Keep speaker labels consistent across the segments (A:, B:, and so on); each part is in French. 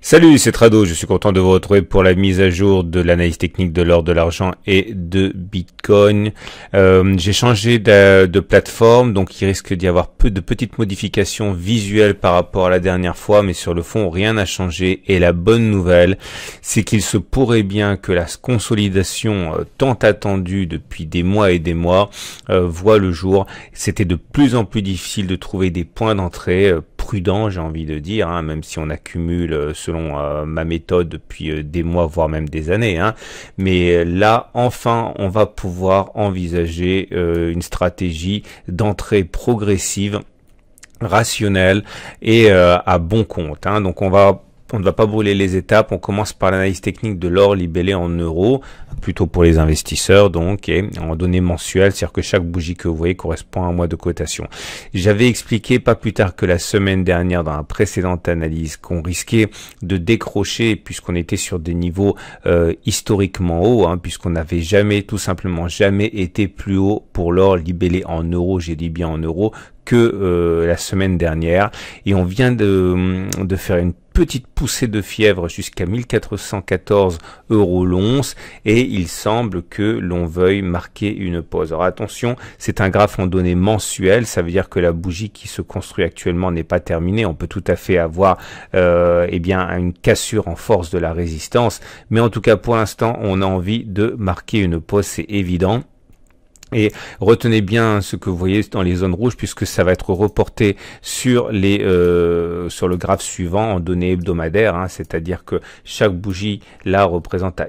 A: Salut, c'est Trado, je suis content de vous retrouver pour la mise à jour de l'analyse technique de l'or, de l'argent et de Bitcoin. J'ai changé de plateforme, donc il risque d'y avoir peu de petites modifications visuelles par rapport à la dernière fois, mais sur le fond, rien n'a changé. Et la bonne nouvelle, c'est qu'il se pourrait bien que la consolidation tant attendue depuis des mois et des mois voit le jour. C'était de plus en plus difficile de trouver des points d'entrée prudent, j'ai envie de dire, hein, même si on accumule selon ma méthode depuis des mois, voire même des années. Hein. Mais là, enfin, on va pouvoir envisager une stratégie d'entrée progressive, rationnelle et à bon compte. Hein. Donc on ne va pas brûler les étapes. On commence par l'analyse technique de l'or libellé en euros, plutôt pour les investisseurs, donc, et en données mensuelles, c'est-à-dire que chaque bougie que vous voyez correspond à un mois de cotation. J'avais expliqué pas plus tard que la semaine dernière, dans la précédente analyse, qu'on risquait de décrocher puisqu'on était sur des niveaux historiquement hauts, hein, puisqu'on n'avait tout simplement jamais été plus haut pour l'or libellé en euros, j'ai dit bien en euros, que la semaine dernière. Et on vient de faire une petite poussée de fièvre jusqu'à 1414 € l'once et il semble que l'on veuille marquer une pause. Alors attention, c'est un graphe en données mensuelles, ça veut dire que la bougie qui se construit actuellement n'est pas terminée. On peut tout à fait avoir une cassure en force de la résistance, mais en tout cas pour l'instant on a envie de marquer une pause, c'est évident. Et retenez bien ce que vous voyez dans les zones rouges puisque ça va être reporté sur le graphe suivant en données hebdomadaires, hein, c'est-à-dire que chaque bougie là représente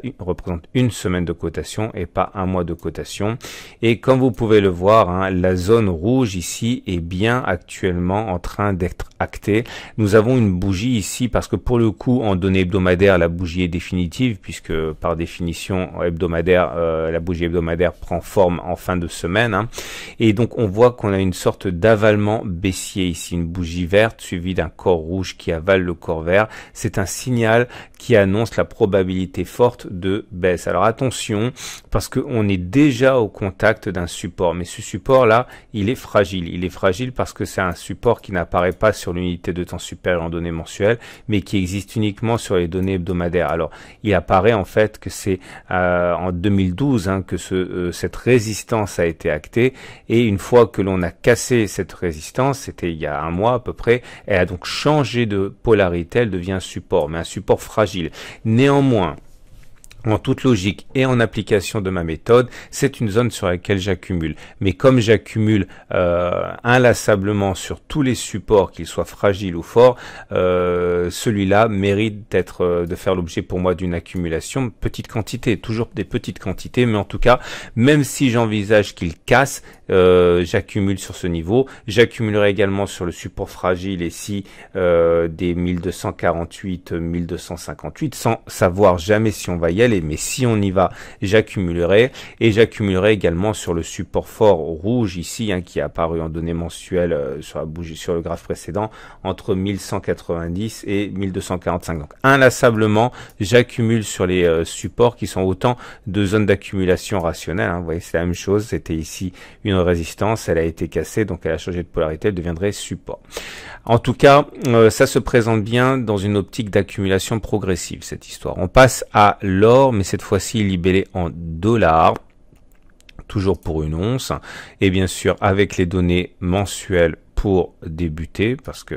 A: une semaine de cotation et pas un mois de cotation. Et comme vous pouvez le voir, hein, la zone rouge ici est bien actuellement en train d'être actée. Nous avons une bougie ici parce que pour le coup en données hebdomadaires la bougie est définitive puisque par définition hebdomadaire la bougie hebdomadaire prend forme en fin de semaine, hein. Et donc on voit qu'on a une sorte d'avalement baissier ici, une bougie verte suivie d'un corps rouge qui avale le corps vert. C'est un signal qui annonce la probabilité forte de baisse. Alors attention, parce qu'on est déjà au contact d'un support, mais ce support là il est fragile. Il est fragile parce que c'est un support qui n'apparaît pas sur l'unité de temps supérieure en données mensuelles, mais qui existe uniquement sur les données hebdomadaires. Alors il apparaît en fait que c'est en 2012 hein, que cette résistance a été actée, et une fois que l'on a cassé cette résistance, c'était il y a un mois à peu près, elle a donc changé de polarité, elle devient un support, mais un support fragile. Néanmoins, en toute logique et en application de ma méthode, c'est une zone sur laquelle j'accumule. Mais comme j'accumule inlassablement sur tous les supports, qu'ils soient fragiles ou forts, celui-là mérite de faire l'objet pour moi d'une accumulation, petite quantité, toujours des petites quantités, mais en tout cas, même si j'envisage qu'il casse, j'accumule sur ce niveau. J'accumulerai également sur le support fragile ici des 1248, 1258, sans savoir jamais si on va y aller. Mais si on y va, j'accumulerai, et j'accumulerai également sur le support fort rouge ici, hein, qui est apparu en données mensuelles sur la bougie, sur le graphe précédent, entre 1190 et 1245. Donc inlassablement, j'accumule sur les supports qui sont autant de zones d'accumulation rationnelle. Hein. Vous voyez, c'est la même chose. C'était ici une résistance, elle a été cassée, donc elle a changé de polarité, elle deviendrait support. En tout cas, ça se présente bien dans une optique d'accumulation progressive, cette histoire. On passe à l'or, mais cette fois-ci libellé en dollars, toujours pour une once, et bien sûr avec les données mensuelles pour débuter, parce que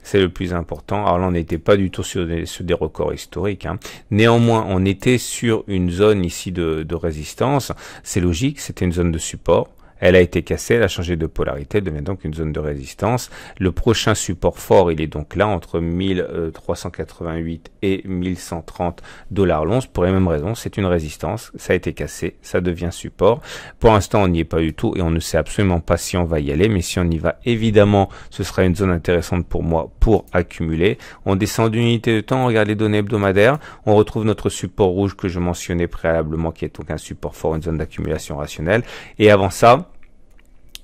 A: c'est le plus important. Alors là, on n'était pas du tout sur des records historiques, hein. Néanmoins, on était sur une zone ici de résistance. C'est logique, c'était une zone de support. Elle a été cassée, elle a changé de polarité, elle devient donc une zone de résistance. Le prochain support fort, il est donc là, entre 1388 et 1130 $ l'once, pour les mêmes raisons. C'est une résistance, ça a été cassé, ça devient support. Pour l'instant, on n'y est pas du tout et on ne sait absolument pas si on va y aller, mais si on y va, évidemment, ce sera une zone intéressante pour moi pour accumuler. On descend d'une unité de temps, on regarde les données hebdomadaires, on retrouve notre support rouge que je mentionnais préalablement, qui est donc un support fort, une zone d'accumulation rationnelle. Et avant ça,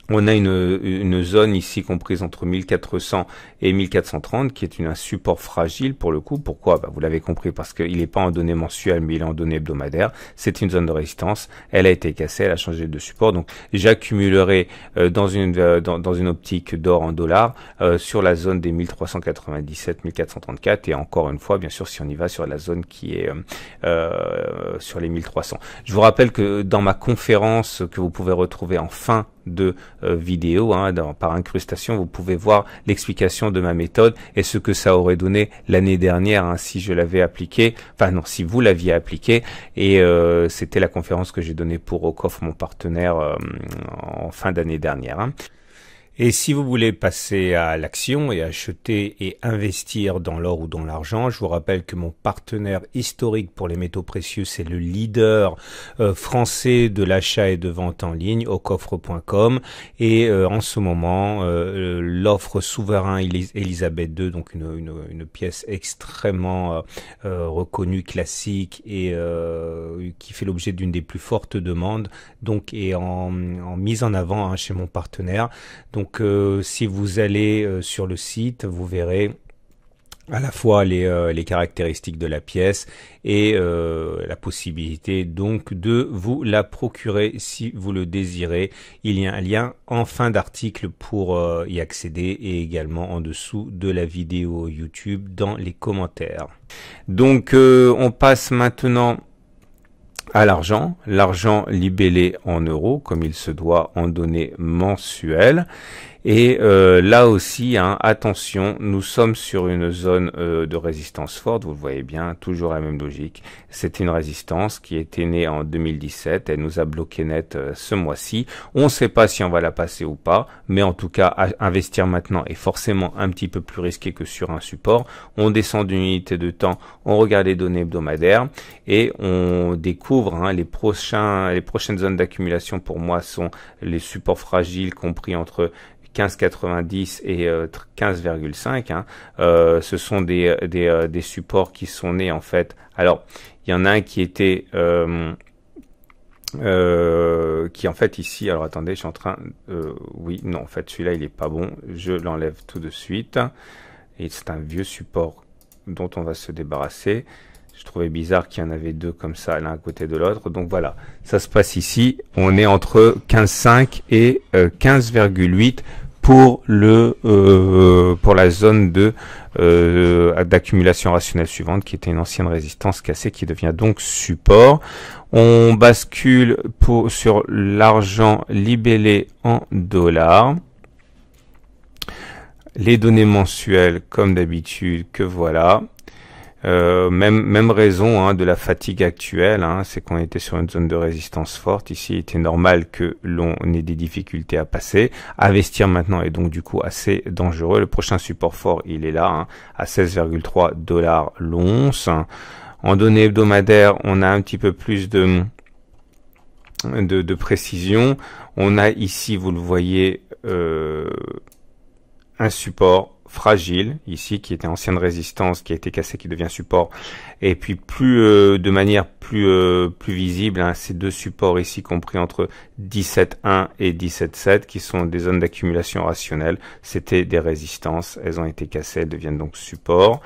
A: On a une zone ici comprise entre 1400 et 1430 qui est un support fragile pour le coup. Pourquoi? Vous l'avez compris, parce qu'il n'est pas en données mensuelles mais il est en données hebdomadaires. C'est une zone de résistance. Elle a été cassée, elle a changé de support. Donc j'accumulerai dans une optique d'or en dollars sur la zone des 1397, 1434 et encore une fois, bien sûr, si on y va sur la zone qui est sur les 1300. Je vous rappelle que dans ma conférence que vous pouvez retrouver en fin de vidéo, par incrustation, vous pouvez voir l'explication de ma méthode et ce que ça aurait donné l'année dernière si je l'avais appliqué, enfin non, si vous l'aviez appliqué, et c'était la conférence que j'ai donnée pour Rocoff, mon partenaire, en fin d'année dernière. Et si vous voulez passer à l'action et acheter et investir dans l'or ou dans l'argent, je vous rappelle que mon partenaire historique pour les métaux précieux, c'est le leader français de l'achat et de vente en ligne, aucoffre.com. Et en ce moment, l'offre Souverain Elisabeth II, donc une pièce extrêmement reconnue, classique et qui fait l'objet d'une des plus fortes demandes, donc est en mise en avant chez mon partenaire. Donc si vous allez sur le site, vous verrez à la fois les caractéristiques de la pièce et la possibilité donc de vous la procurer si vous le désirez. Il y a un lien en fin d'article pour y accéder et également en dessous de la vidéo YouTube dans les commentaires. Donc on passe maintenant à l'argent libellé en euros comme il se doit en données mensuelles. Et là aussi, attention, nous sommes sur une zone de résistance forte, vous le voyez bien, toujours la même logique. C'est une résistance qui était née en 2017, elle nous a bloqué net ce mois-ci. On ne sait pas si on va la passer ou pas, mais en tout cas, investir maintenant est forcément un petit peu plus risqué que sur un support. On descend d'une unité de temps, on regarde les données hebdomadaires et on découvre les prochaines zones d'accumulation pour moi sont les supports fragiles compris entre 15,90 et 15,5. Ce sont des supports qui sont nés en fait. Alors, il y en a un qui était qui en fait ici. Alors attendez, je suis en train. Oui, non, en fait celui-là il est pas bon. Je l'enlève tout de suite. Et c'est un vieux support dont on va se débarrasser. Je trouvais bizarre qu'il y en avait deux comme ça l'un à côté de l'autre. Donc voilà, ça se passe ici. On est entre 15,5 et 15,8 pour la zone d'accumulation rationnelle suivante, qui était une ancienne résistance cassée, qui devient donc support. On bascule sur l'argent libellé en dollars. Les données mensuelles, comme d'habitude, que voilà. Même raison de la fatigue actuelle, c'est qu'on était sur une zone de résistance forte. Ici, il était normal que l'on ait des difficultés à passer. Investir maintenant est donc du coup assez dangereux. Le prochain support fort, il est là, à 16,3 $ l'once. En données hebdomadaires, on a un petit peu plus de précision. On a ici, vous le voyez, un support fragile ici qui était ancienne résistance, qui a été cassé, qui devient support, et puis de manière plus visible, ces deux supports ici compris entre 17,1 et 17,7 qui sont des zones d'accumulation rationnelle. C'était des résistances, elles ont été cassées, elles deviennent donc support.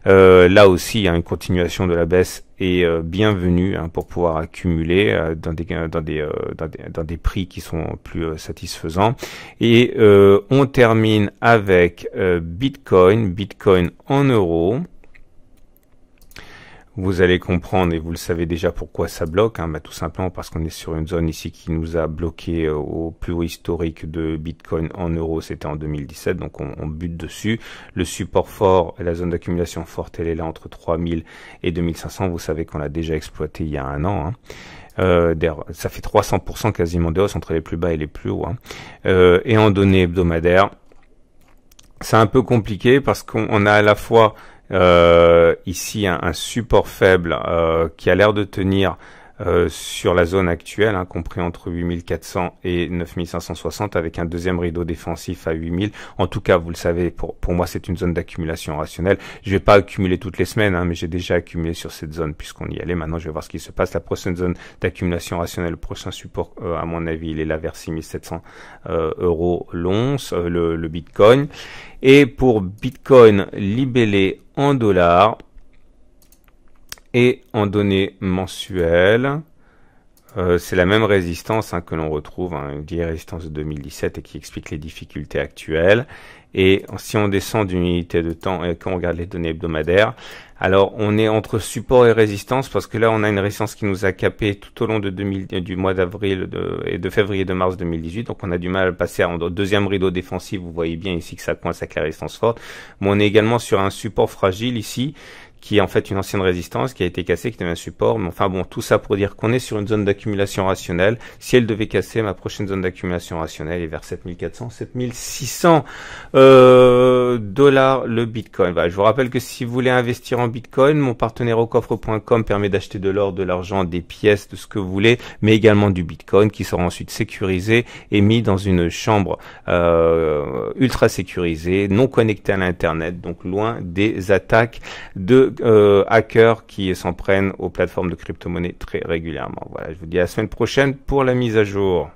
A: Là aussi il y a une continuation de la baisse et bienvenue pour pouvoir accumuler dans des prix qui sont plus satisfaisants. Et on termine avec Bitcoin en euros. Vous allez comprendre, et vous le savez déjà pourquoi ça bloque, tout simplement parce qu'on est sur une zone ici qui nous a bloqué au plus haut historique de Bitcoin en euros, c'était en 2017, donc on bute dessus. Le support fort, la zone d'accumulation forte, elle est là entre 3000 et 2500, vous savez qu'on l'a déjà exploité il y a un an. Ça fait 300% quasiment de hausse entre les plus bas et les plus hauts. Et en données hebdomadaires, c'est un peu compliqué parce qu'on a à la fois ici un support faible qui a l'air de tenir sur la zone actuelle, hein, compris entre 8400 et 9560, avec un deuxième rideau défensif à 8000. En tout cas, vous le savez, pour moi, c'est une zone d'accumulation rationnelle. Je vais pas accumuler toutes les semaines, hein, mais j'ai déjà accumulé sur cette zone puisqu'on y allait. Maintenant, je vais voir ce qui se passe. La prochaine zone d'accumulation rationnelle, le prochain support, à mon avis, il est là vers 6700 euros l'once, le Bitcoin. Et pour Bitcoin libellé en dollars et en données mensuelles, c'est la même résistance, hein, que l'on retrouve, hein, une vieille résistance de 2017 et qui explique les difficultés actuelles. Et si on descend d'une unité de temps et qu'on regarde les données hebdomadaires, alors on est entre support et résistance parce que là on a une résistance qui nous a capé tout au long de du mois d'avril et de février et de mars 2018. Donc on a du mal à passer en deuxième rideau défensif. Vous voyez bien ici que ça coince avec la résistance forte. Mais on est également sur un support fragile ici, qui est en fait une ancienne résistance qui a été cassée, qui devient un support. Mais enfin bon, tout ça pour dire qu'on est sur une zone d'accumulation rationnelle. Si elle devait casser, ma prochaine zone d'accumulation rationnelle est vers 7400, 7600 dollars le Bitcoin. Voilà, je vous rappelle que si vous voulez investir en Bitcoin, mon partenaire aucoffre.com permet d'acheter de l'or, de l'argent, des pièces, de ce que vous voulez, mais également du Bitcoin qui sera ensuite sécurisé et mis dans une chambre ultra sécurisée, non connectée à l'internet, donc loin des attaques de hackers qui s'en prennent aux plateformes de crypto-monnaie très régulièrement. Voilà, je vous dis à la semaine prochaine pour la mise à jour.